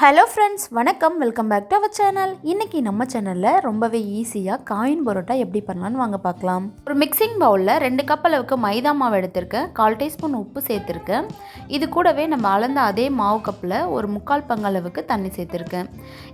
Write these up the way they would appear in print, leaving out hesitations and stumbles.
Hello friends, வணக்கம். Welcome back to our channel. இன்றைக்கி நம்ம சேனலில் ரொம்பவே ஈஸியாக காயின் பரோட்டா எப்படி பண்ணலான்னு வாங்க பார்க்கலாம். ஒரு மிக்சிங் பவுலில் 2 கப் அளவுக்கு மைதா மாவு எடுத்திருக்கேன். 1/4 டீஸ்பூன் உப்பு சேர்த்துருக்கேன். இது கூடவே நம்ம அளந்த அதே மாவு கப்பில் ஒரு 3/4 பங்கு அளவுக்கு தண்ணி சேர்த்துருக்கேன்.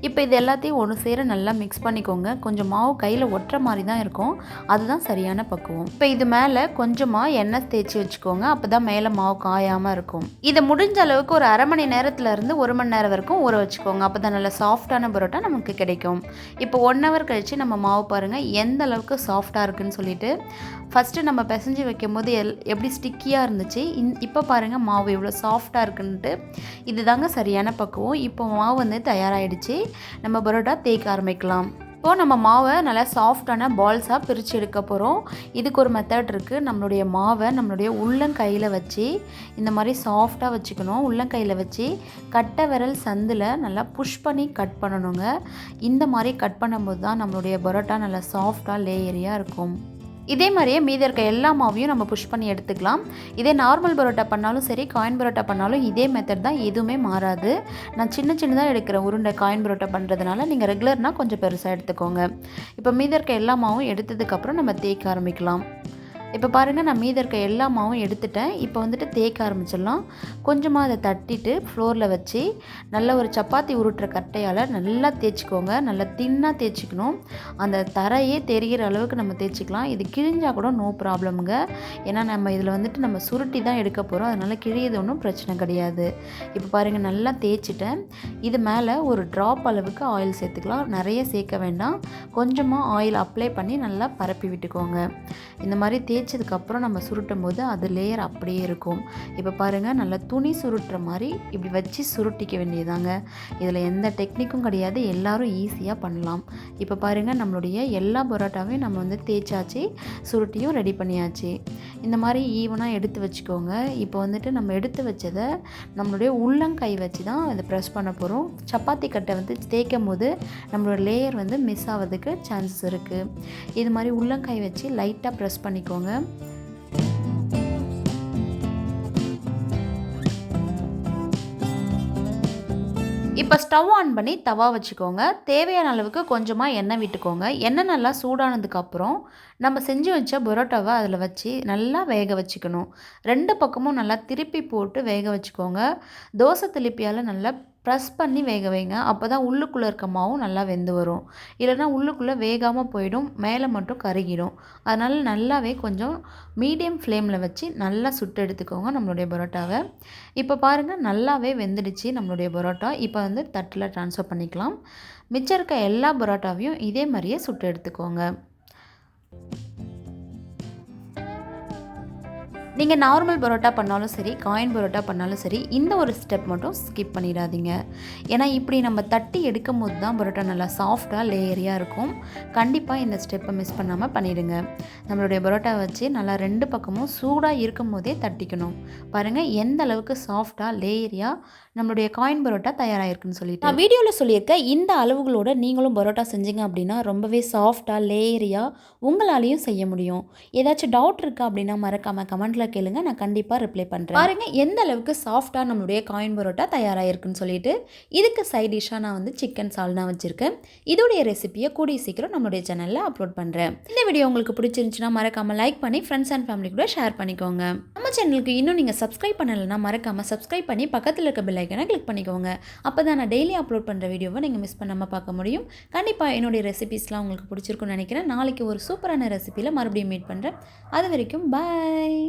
இப்போ இது எல்லாத்தையும் ஒன்று சேர நல்லா மிக்ஸ் பண்ணிக்கோங்க. கொஞ்சம் மாவு கையில் ஒட்டுற மாதிரி தான் இருக்கும், அதுதான் சரியான பக்குவம். இப்போ இது மேலே கொஞ்சமாக எண்ணெய் தேய்ச்சி வச்சுக்கோங்க, அப்போ தான் மேலே மாவு காயாமல் இருக்கும். இதை முடிஞ்ச அளவுக்கு ஒரு அரை மணி நேரத்துலேருந்து 1 மணி நேரம் வரைக்கும் ஊற வச்சுக்கோங்க. அப்போ தான் நல்லா சாஃப்டான பரோட்டா நமக்கு கிடைக்கும். இப்போ 1 ஹவர் கழித்து நம்ம மாவு பாருங்கள் எந்த அளவுக்கு சாஃப்டாக இருக்குதுன்னு சொல்லிட்டு. ஃபஸ்ட்டு நம்ம பிசைஞ்சு வைக்கும் போது எப்படி ஸ்டிக்கியாக இருந்துச்சு, இப்போ பாருங்கள் மாவு எவ்வளோ சாஃப்டாக இருக்குன்ட்டு. இது தாங்க சரியான பக்குவம். இப்போ மாவு வந்து தயாராகிடுச்சு. நம்ம பரோட்டா தேய்க்க ஆரம்பிக்கலாம். இப்போது நம்ம மாவை நல்லா சாஃப்டான பால்ஸாக பிரித்து எடுக்க போகிறோம். இதுக்கு ஒரு மெத்தட் இருக்குது. நம்மளுடைய மாவை நம்மளுடைய உள்ளங்கையில் வச்சு இந்த மாதிரி சாஃப்டாக வச்சுக்கணும். உள்ளங்கையில் வச்சு கட்டை விரல் சந்தில் நல்லா புஷ் பண்ணி கட் பண்ணணுங்க. இந்த மாதிரி கட் பண்ணும்போது தான் நம்மளுடைய பரோட்டா நல்லா சாஃப்டாக லேயரியாக இருக்கும். இதே மாதிரியே மீதி இருக்க எல்லா மாவையும் நம்ம புஷ் பண்ணி எடுத்துக்கலாம். இதே நார்மல் பரோட்டா பண்ணாலும் சரி, காயின் பரோட்டா பண்ணாலும் இதே மெத்தட் தான், எதுவுமே மாறாது. நான் சின்னதாக எடுக்கிறேன் உருண்டை காயின் பரோட்டா பண்ணுறதுனால. நீங்கள் ரெகுலர்னால் கொஞ்சம் பெருசாக எடுத்துக்கோங்க. இப்போ மீதி இருக்க எல்லா மாவும் எடுத்ததுக்கப்புறம் நம்ம தேய்க்க ஆரம்பிக்கலாம். இப்போ பாருங்கள், நான் மீதி இருக்க எல்லா மாவும் எடுத்துட்டேன். இப்போ வந்துட்டு தேய்க்க ஆரம்பிச்சிடலாம். கொஞ்சமாக அதை தட்டிட்டு ஃப்ளோரில் வச்சு நல்லா ஒரு சப்பாத்தி உருட்டுற கட்டையால் நல்லா தேய்ச்சிக்கோங்க. நல்லா தின்னாக தேய்ச்சிக்கணும். அந்த தரையே தெரிகிற அளவுக்கு நம்ம தேய்ச்சிக்கலாம். இது கிழிஞ்சால் கூட நோ ப்ராப்ளமுங்க. ஏன்னா நம்ம இதில் வந்துட்டு நம்ம சுருட்டி தான் எடுக்க போகிறோம், அதனால் கிழியது ஒன்றும் பிரச்சனை கிடையாது. இப்போ பாருங்கள், நல்லா தேய்ச்சிட்டேன். இது மேலே ஒரு ட்ராப் அளவுக்கு ஆயில் சேர்த்துக்கலாம். நிறைய சேர்க்க வேண்டாம். கொஞ்சமாக ஆயில் அப்ளை பண்ணி நல்லா பரப்பி விட்டுக்கோங்க. இந்த மாதிரி தேய்ச்சதுக்கப்புறம் நம்ம சுருட்டும் போது அது லேயர் அப்படியே இருக்கும். இப்போ பாருங்கள், நல்லா துணி சுருட்டுற மாதிரி இப்படி வச்சு சுருட்டிக்க வேண்டியதாங்க. இதில் எந்த டெக்னிக்கும் கிடையாது, எல்லோரும் ஈஸியாக பண்ணலாம். இப்போ பாருங்கள், நம்மளுடைய எல்லா பரோட்டாவையும் நம்ம வந்து தேய்ச்சாச்சு, சுருட்டியும் ரெடி பண்ணியாச்சு. இந்த மாதிரி ஈவனாக எடுத்து வச்சுக்கோங்க. இப்போ வந்துட்டு நம்ம எடுத்து வச்சதை நம்மளுடைய உள்ளங்கை வச்சு தான் அதை ப்ரெஸ் பண்ண போகிறோம். சப்பாத்தி கட்டை வந்து தேய்க்கும் போது நம்மளோட லேயர் வந்து மிஸ் ஆகிறதுக்கு சான்சஸ் இருக்குது. இது மாதிரி உள்ளங்கை வச்சு லைட்டாக ப்ரெஸ் பண்ணிக்கோங்க. இப்போ ஸ்டவ் ஆன் பண்ணி தவா வச்சுக்கோங்க. தேவையான அளவுக்கு கொஞ்சமாக எண்ணெய் விட்டுக்கோங்க. எண்ணெய் நல்லா சூடானதுக்கப்புறம் நம்ம செஞ்சு வச்ச பரோட்டாவை அதில் வச்சு நல்லா வேக வச்சுக்கணும். 2 பக்கமும் நல்லா திருப்பி போட்டு வேக வச்சுக்கோங்க. தோசை திருப்பியால் நல்லா ப்ரெஸ் பண்ணி வேக வைங்க. அப்போ தான் உள்ளுக்குள்ளே இருக்க மாவும் நல்லா வெந்து வரும். இல்லைனா உள்ளுக்குள்ளே வேகாமல் போயிடும், மேலே மட்டும் கருகிடும். அதனால் நல்லாவே கொஞ்சம் மீடியம் ஃப்ளேமில் வச்சு நல்லா சுட்டு எடுத்துக்கோங்க நம்மளுடைய பரோட்டாவை. இப்போ பாருங்கள், நல்லாவே வெந்துடுச்சு நம்மளுடைய பரோட்டா. இப்போ வந்து தட்டில் ட்ரான்ஸ்ஃபர் பண்ணிக்கலாம். மிச்சம் இருக்க எல்லா பரோட்டாவையும் இதே மாதிரியே சுட்டு எடுத்துக்கோங்க. நீங்கள் நார்மல் பரோட்டா பண்ணாலும் சரி, காயின் பரோட்டா பண்ணாலும் சரி, இந்த ஒரு ஸ்டெப் மட்டும் ஸ்கிப் பண்ணிடாதீங்க. ஏன்னா இப்படி நம்ம தட்டி எடுக்கும் போது தான் பரோட்டா நல்லா சாஃப்டாக லேயரியாக இருக்கும். கண்டிப்பாக இந்த ஸ்டெப்பை மிஸ் பண்ணாமல் பண்ணிவிடுங்க. நம்மளுடைய பரோட்டா வச்சு நல்லா 2 பக்கமும் சூடாக இருக்கும் போதே தட்டிக்கணும். பாருங்கள் எந்த அளவுக்கு சாஃப்டாக லேயரியாக நம்மளுடைய காயின் பரோட்டா தயாராகிருக்குன்னு சொல்லிட்டு. நான் வீடியோவில் சொல்லியிருக்கேன், இந்த அளவுகளோட நீங்களும் பரோட்டா செஞ்சீங்க அப்படின்னா ரொம்பவே சாஃப்டாக லேயரியாக உங்களாலையும் செய்ய முடியும். ஏதாச்சும் டவுட் இருக்கா அப்படின்னா மறக்காமல் கமெண்ட்டில் கேளுங்க, நான் கண்டிப்பாக ரிப்ளை பண்ணுறேன். பாருங்கள் எந்த அளவுக்கு சாஃப்டாக நம்மளுடைய காயின் பரோட்டா தயாராகிருக்குன்னு சொல்லிட்டு. இதுக்கு சைட் டிஷ்ஷாக நான் வந்து சிக்கன் சால்னா வச்சுருக்கேன். இதோடைய ரெசிபியை கூடிய சீக்கிரம் நம்மளுடைய சேனலில் அப்லோட் பண்ணுறேன். இந்த வீடியோ உங்களுக்கு பிடிச்சிருந்துச்சுன்னா மறக்காமல் லைக் பண்ணி ஃப்ரெண்ட்ஸ் அண்ட் ஃபேமிலி கூட ஷேர் பண்ணிக்கோங்க. நம்ம சேனலுக்கு இன்னும் நீங்கள் சப்ஸ்கிரைப் பண்ணலைன்னா மறக்காமல் சப்ஸ்கிரைப் பண்ணி பக்கத்தில் இருக்க பெல் ஐக்கனை கிளிக் பண்ணிக்கோங்க. அப்போ தான் நான் டெய்லி அப்லோட் பண்ணுற வீடியோவை நீங்கள் மிஸ் பண்ணாமல் பார்க்க முடியும். கண்டிப்பாக என்னுடைய ரெசிபிஸ்லாம் உங்களுக்கு பிடிச்சிருக்குன்னு நினைக்கிறேன். நாளைக்கு ஒரு சூப்பரான ரெசிபியில் மறுபடியும் மீட் பண்ணுறேன். அது வரைக்கும் பாய்.